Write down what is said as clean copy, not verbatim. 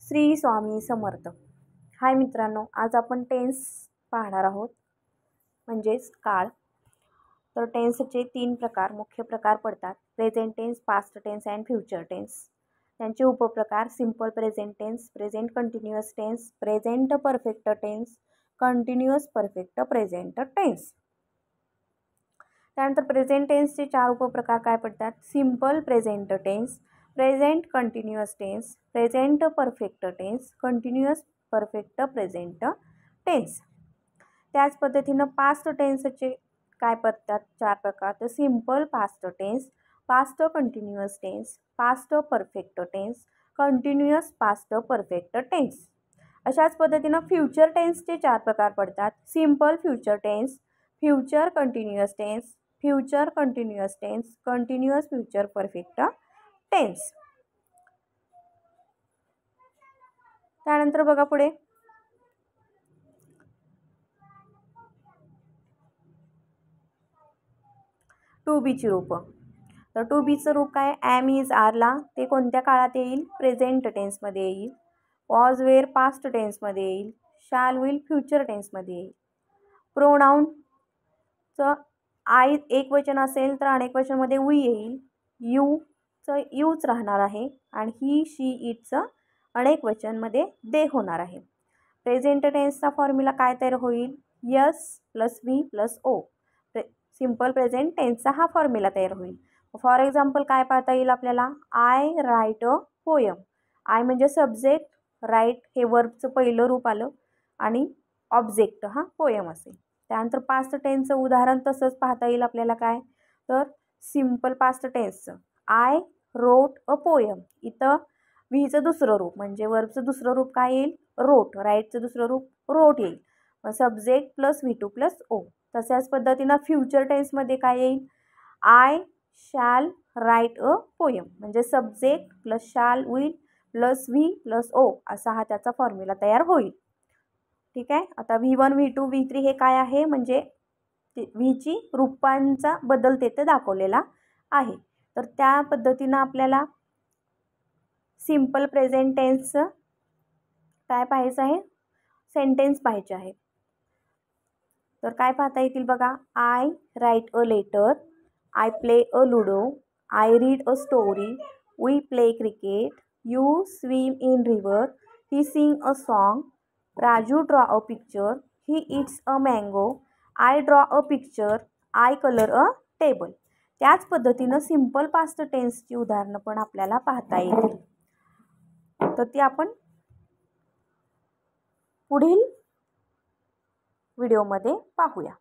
श्री स्वामी समर्थ। हाय मित्रांनो, आज आपण टेन्स पाहणार आहोत, म्हणजेच काळ। तर टेन्सचे 3 प्रकार, मुख्य प्रकार पडतात: present tense, past tense and future tense. त्यांचे उपप्रकार: simple present tense, present continuous tense, present perfect tense, continuous perfect present tense. त्यानंतर प्रेझेंट टेन्सचे 4 उपप्रकार काय पडतात: simple present tense, present continuous tense, present perfect tense, continuous perfect present tense. त्याच पद्धतीनं past टेन्सचे काय पडतात 4 प्रकार: तर simple past tense, past continuous tense, past perfect tense, continuous past perfect tense. अशाच पद्धतीनं फ्युचर टेन्सचे 4 प्रकार पडतात: simple future tense, future continuous tense, future continuous tense, continuous future perfect tense. त्यानंतर बघा पुढे टू बीची रूप। तर टू बीचं रूप काय: ॲम, इज, आरला ते कोणत्या काळात येईल? प्रेझेंट टेन्समध्ये येईल. वॉज, वेअर पास्ट टेन्समध्ये येईल. शॅल, विल फ्युचर टेन्समध्ये येईल. प्रोनाऊनचं आय एकवचन असेल तर अनेक वचनमध्ये वी येईल. यूचं यूच राहणार आहे आणि ही, शी, इटचं अनेक वचनमध्ये दे होणार आहे. प्रेझेंट टेन्सचा फॉर्म्युला काय तयार होईल? S plus V plus O. Simple present टेन्सचा हा फॉर्म्युला तयार होईल. फॉर एक्झाम्पल काय पाहता येईल आपल्याला? I write a poem. I म्हणजे सब्जेक्ट, राईट हे वर्बचं पहिलं रूप आलं आणि ऑब्जेक्ट हा पोयम असेल. त्यानंतर पास्ट टेन्सचं उदाहरण तसंच पाहता येईल आपल्याला काय? तर सिंपल पास्ट टेन्सचं आय रोट अ पोयम, इथं व्हीचं दुसरं रूप म्हणजे वर्बचं दुसरं रूप काय येईल? रोट. राईटचं दुसरं रूप रोट येईल. Subject plus V2 plus O. तशाच पद्धतीनं फ्युचर टेन्समध्ये काय येईल? I shall write a poem म्हणजे subject plus shall, will plus V plus O असा हा त्याचा फॉर्म्युला तयार होईल. ठीक आहे. आता V1, V2, V3 हे काय आहे? म्हणजे व्हीची रूपांचा बदल तेथे दाखवलेला आहे. तर त्या पद्धतीनं आपल्याला सिंपल प्रेझेंट टेन्सचं काय पाहायचं आहे? सेंटेन्स पाहायचे आहे. तर काय पाहता येतील बघा? I write a letter, I play a ludo, I read a story, we play cricket, you swim in river, he sing a song, Raju draw a picture, he it's a mango, I draw a picture, I colour a table. त्याच पद्धतीनं simple past टेन्सची उदाहरणं पण आपल्याला पाहता येतील. तर ती आपण पुढील व्हिडिओमध्ये पाहूया.